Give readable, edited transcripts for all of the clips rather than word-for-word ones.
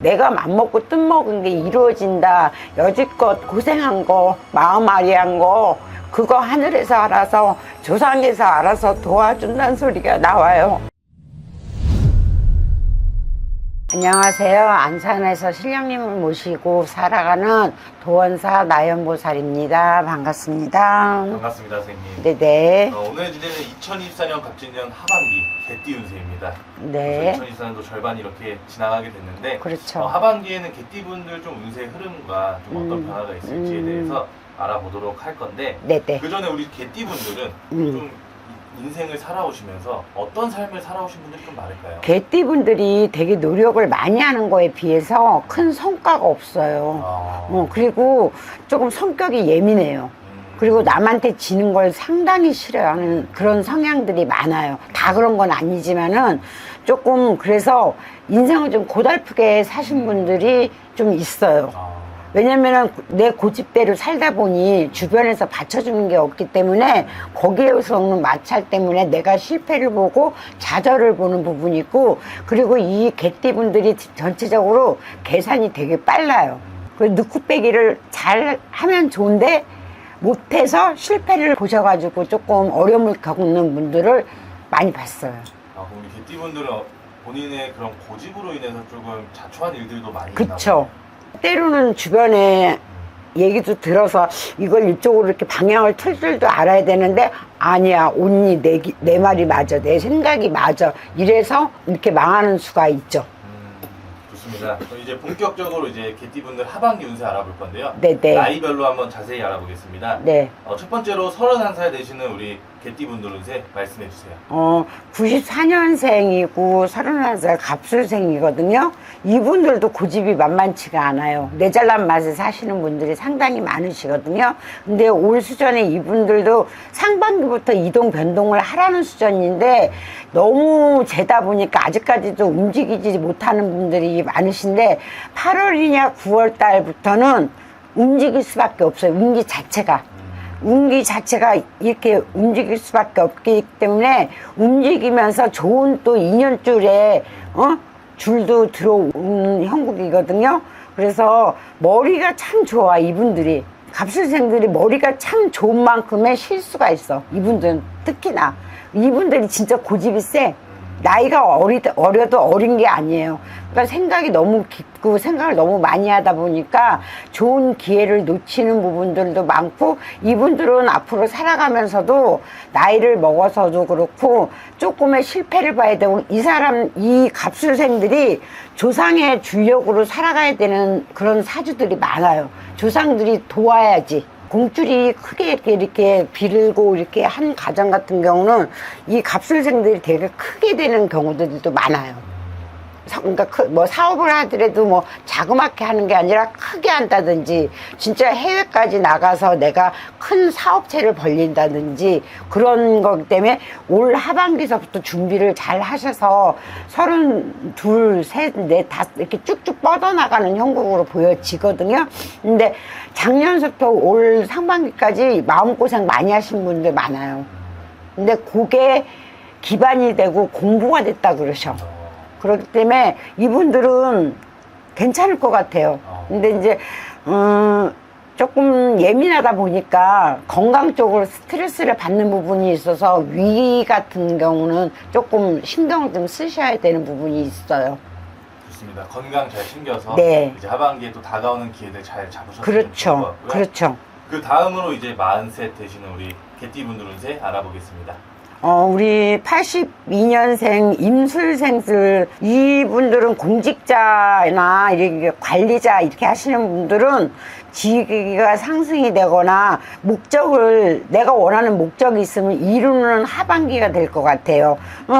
내가 맘먹고 뜻먹은 게 이루어진다. 여지껏 고생한 거, 마음앓이한 거, 그거 하늘에서 알아서, 조상에서 알아서 도와준다는 소리가 나와요. 안녕하세요. 안산에서 신령님을 모시고 살아가는 도원사 나연보살입니다. 반갑습니다. 반갑습니다, 선생님. 네네. 오늘 주제는 2024년 갑진년 하반기 개띠 운세입니다. 네. 2024년도 절반이 이렇게 지나가게 됐는데, 그렇죠. 하반기에는 개띠분들 좀 운세 흐름과 좀 어떤 변화가 있을지에 대해서 알아보도록 할 건데, 네네. 그 전에 우리 개띠분들은 좀 인생을 살아오시면서 어떤 삶을 살아오신 분들이 좀 많을까요? 개띠분들이 되게 노력을 많이 하는 거에 비해서 큰 성과가 없어요. 그리고 조금 성격이 예민해요. 그리고 남한테 지는 걸 상당히 싫어하는 그런 성향들이 많아요. 다 그런 건 아니지만은 조금 그래서 인생을 좀 고달프게 사신 분들이 좀 있어요. 왜냐면은 내 고집대로 살다 보니 주변에서 받쳐주는 게 없기 때문에 거기에서 오는 마찰 때문에 내가 실패를 보고 좌절을 보는 부분이 있고, 그리고 이 개띠분들이 전체적으로 계산이 되게 빨라요. 그래서 넣고 빼기를 잘 하면 좋은데 못해서 실패를 보셔가지고 조금 어려움을 겪는 분들을 많이 봤어요. 그럼 우리 개띠분들은 본인의 그런 고집으로 인해서 조금 자초한 일들도 많이 그쵸. 있나요? 때로는 주변에 얘기도 들어서 이걸 이쪽으로 이렇게 방향을 틀 줄도 알아야 되는데, 아니야, 언니 내 말이 맞아, 내 생각이 맞아, 이래서 이렇게 망하는 수가 있죠. 좋습니다. 그럼 이제 본격적으로 이제 개띠분들 하반기 운세 알아볼 건데요. 네네. 나이별로 한번 자세히 알아보겠습니다. 네. 첫 번째로 31살 되시는 우리 개띠분들 운세 말씀해 주세요. 94년생이고 31살 갑술생이거든요. 이분들도 고집이 만만치가 않아요. 내 잘난 맛에 사시는 분들이 상당히 많으시거든요. 근데 올 수전에 이분들도 상반기부터 이동 변동을 하라는 수전인데 너무 재다 보니까 아직까지도 움직이지 못하는 분들이 많으신데, 8월이냐 9월 달부터는 움직일 수밖에 없어요. 운기 자체가 이렇게 움직일 수밖에 없기 때문에 움직이면서 좋은 또 인연줄에 줄도 들어온 형국이거든요. 그래서 머리가 참 좋아. 이분들이 갑술생들이 머리가 참 좋은 만큼의 실수가 있어. 이분들은 특히나 이분들이 진짜 고집이 세. 나이가 어려도 어린 게 아니에요. 그러니까 생각이 너무 깊고 생각을 너무 많이 하다 보니까 좋은 기회를 놓치는 부분들도 많고, 이분들은 앞으로 살아가면서도 나이를 먹어서도 그렇고 조금의 실패를 봐야 되고, 이 갑술생들이 조상의 줄력으로 살아가야 되는 그런 사주들이 많아요. 조상들이 도와야지. 공줄이 크게 이렇게 빌고 이렇게 한 가정 같은 경우는 이 갑술생들이 되게 크게 되는 경우들도 많아요. 그러니까 뭐 사업을 하더라도 뭐 자그맣게 하는 게 아니라 크게 한다든지, 진짜 해외까지 나가서 내가 큰 사업체를 벌린다든지 그런 거기 때문에 올 하반기서부터 준비를 잘 하셔서 32, 3, 4, 5 이렇게 쭉쭉 뻗어나가는 형국으로 보여지거든요. 근데 작년부터 올 상반기까지 마음고생 많이 하신 분들 많아요. 근데 그게 기반이 되고 공부가 됐다 그러셔. 그렇기 때문에 이분들은 괜찮을 것 같아요. 근데 이제 조금 예민하다 보니까 건강 쪽으로 스트레스를 받는 부분이 있어서 위 같은 경우는 조금 신경을 좀 쓰셔야 되는 부분이 있어요. 좋습니다. 건강 잘 챙겨서 네. 이제 하반기에 또 다가오는 기회들 잘 잡으셨으면 그렇죠. 좋을 것 같고요. 그렇죠. 그 다음으로 이제 40세 되시는 우리 개띠분들 운세 알아보겠습니다. 우리 82년생 임술생들, 이분들은 공직자나 이렇게 관리자 이렇게 하시는 분들은 직위가 상승이 되거나 내가 원하는 목적이 있으면 이루는 하반기가 될 것 같아요.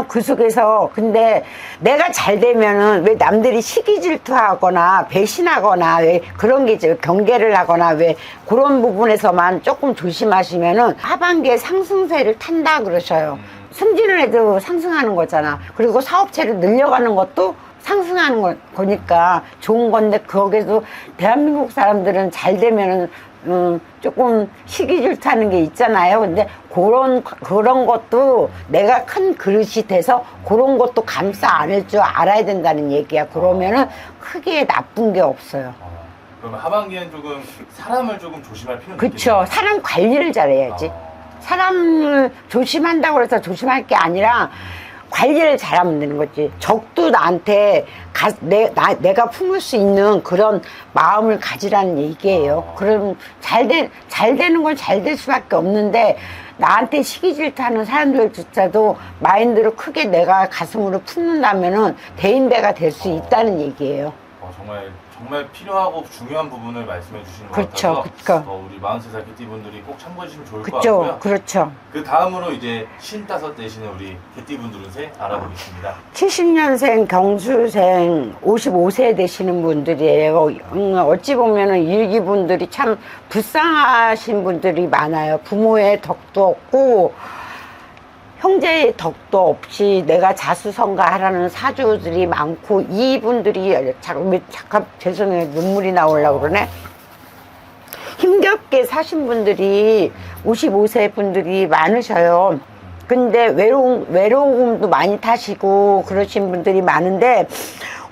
그 속에서 근데 내가 잘 되면은 왜 남들이 시기 질투하거나 배신하거나 왜 그런 게 있죠. 경계를 하거나 왜 그런 부분에서만 조금 조심하시면은 하반기에 상승세를 탄다 그러셔요. 승진을 해도 상승하는 거잖아. 그리고 사업체를 늘려가는 것도 상승하는 거니까 좋은 건데, 거기서 대한민국 사람들은 잘 되면은 조금 시기 질투하는 게 있잖아요. 근데 그런 것도 내가 큰 그릇이 돼서 그런 것도 감싸 안을 줄 알아야 된다는 얘기야. 그러면은 크게 나쁜 게 없어요. 그러면 하반기엔 조금 사람을 조금 조심할 필요는 그쵸. 있겠네요. 사람 관리를 잘해야지. 사람을 조심한다고 해서 조심할 게 아니라 관리를 잘하면 되는 거지. 적도 나한테 내가 품을 수 있는 그런 마음을 가지라는 얘기예요. 그럼 잘 되는 건 잘 될 수밖에 없는데 나한테 시기 질투하는 사람들조차도 마인드를 크게 내가 가슴으로 품는다면은 대인배가 될 수 있다는 얘기예요. 정말 필요하고 중요한 부분을 말씀해 주시는 것 그렇죠, 같아서 그쵸. 우리 43살 개띠분들이 꼭 참고해 주시면 좋을 것 그쵸, 같고요. 그렇죠. 그 다음으로 이제 55 되시는 우리 개띠분들은 새 알아보겠습니다. 70년생 경수생 55세 되시는 분들이에요. 어찌 보면은 일기분들이 참 불쌍하신 분들이 많아요. 부모의 덕도 없고 형제의 덕도 없이 내가 자수성가하라는 사주들이 많고 이분들이 잠깐 죄송해요. 눈물이 나오려고 그러네. 힘겹게 사신 분들이 55세 분들이 많으셔요. 근데 외로움도 많이 타시고 그러신 분들이 많은데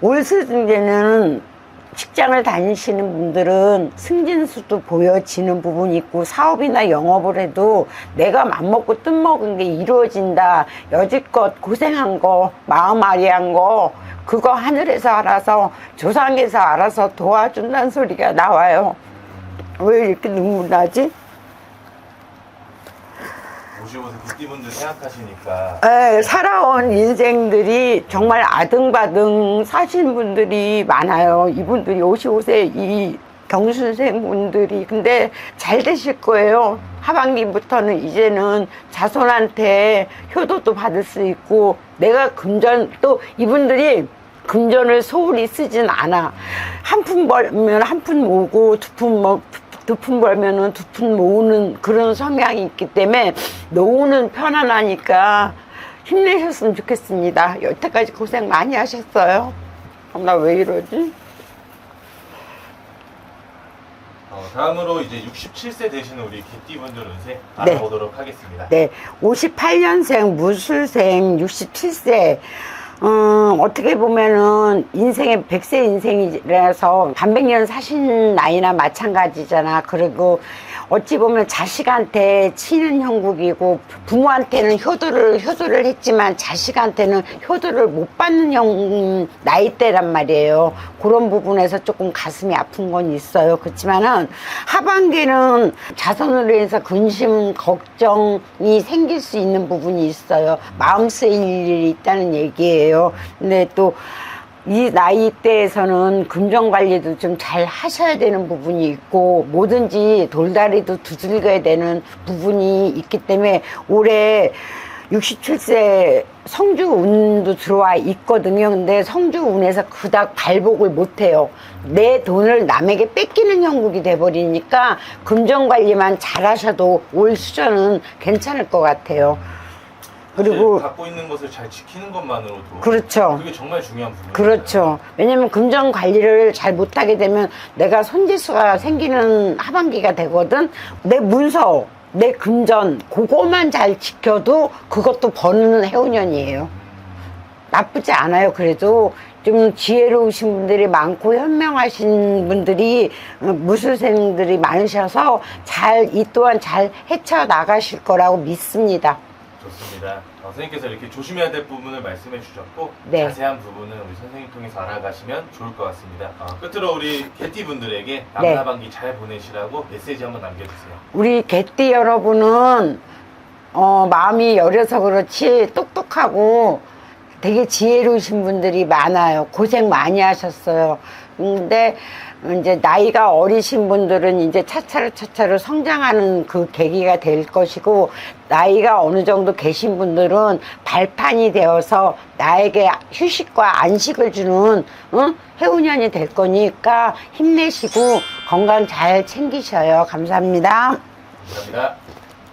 올 시즌에는 직장을 다니시는 분들은 승진수도 보여지는 부분이 있고 사업이나 영업을 해도 내가 맘먹고 뜻먹은 게 이루어진다. 여지껏 고생한 거, 마음 아리한 거 그거 하늘에서 알아서 조상에서 알아서 도와준다는 소리가 나와요. 왜 이렇게 눈물 나지? 55세 개띠분들 생각하시니까 살아온 인생들이 정말 아등바등 사신 분들이 많아요. 이분들이 55세 이 경수생 분들이 근데 잘 되실 거예요. 하반기부터는 이제는 자손한테 효도도 받을 수 있고 내가 금전 또 이분들이 금전을 소홀히 쓰진 않아. 한 푼 벌면 한 푼 모으고 두 푼 벌면은 두 푼 모으는 그런 성향이 있기 때문에 노후는 편안하니까 힘내셨으면 좋겠습니다. 여태까지 고생 많이 하셨어요. 나 왜 이러지? 다음으로 이제 67세 되시는 우리 개띠분들 운세 알아보도록 하겠습니다. 네, 58년생 무술생 67세. 어떻게 보면은 인생의 100세 인생이라서 반백년 사신 나이나 마찬가지잖아. 그리고 어찌 보면 자식한테 치는 형국이고 부모한테는 효도를 했지만 자식한테는 효도를 못 받는 나이대란 말이에요. 그런 부분에서 조금 가슴이 아픈 건 있어요. 그렇지만은 하반기는 자손으로 인해서 근심, 걱정이 생길 수 있는 부분이 있어요. 마음 쓰일 일이 있다는 얘기예요. 근데 또 이 나이대에서는 금전 관리도 좀 잘 하셔야 되는 부분이 있고 뭐든지 돌다리도 두들겨야 되는 부분이 있기 때문에 올해 67세 성주운도 들어와 있거든요. 근데 성주운에서 그닥 발복을 못해요. 내 돈을 남에게 뺏기는 형국이 돼버리니까 금전 관리만 잘 하셔도 올 수전은 괜찮을 것 같아요. 그리고 갖고 있는 것을 잘 지키는 것만으로도 그렇죠. 그게 정말 중요한 부분이에요. 그렇죠. 왜냐면 금전 관리를 잘 못하게 되면 내가 손재수가 생기는 하반기가 되거든. 내 문서, 내 금전 그거만 잘 지켜도 그것도 버는 해운년이에요. 나쁘지 않아요. 그래도 좀 지혜로우신 분들이 많고 현명하신 분들이 무술생들이 많으셔서 이 또한 잘 헤쳐나가실 거라고 믿습니다. 좋습니다. 선생님께서 이렇게 조심해야 될 부분을 말씀해 주셨고 네. 자세한 부분은 우리 선생님 통해서 알아가시면 좋을 것 같습니다. 끝으로 우리 개띠분들에게 남은 네. 하반기 잘 보내시라고 메시지 한번 남겨주세요. 우리 개띠 여러분은 마음이 여려서 그렇지 똑똑하고 되게 지혜로우신 분들이 많아요. 고생 많이 하셨어요. 근데 이제 나이가 어리신 분들은 이제 차차로 성장하는 그 계기가 될 것이고 나이가 어느 정도 계신 분들은 발판이 되어서 나에게 휴식과 안식을 주는 해운년이 될 거니까 힘내시고 건강 잘 챙기셔요. 감사합니다. 감사합니다.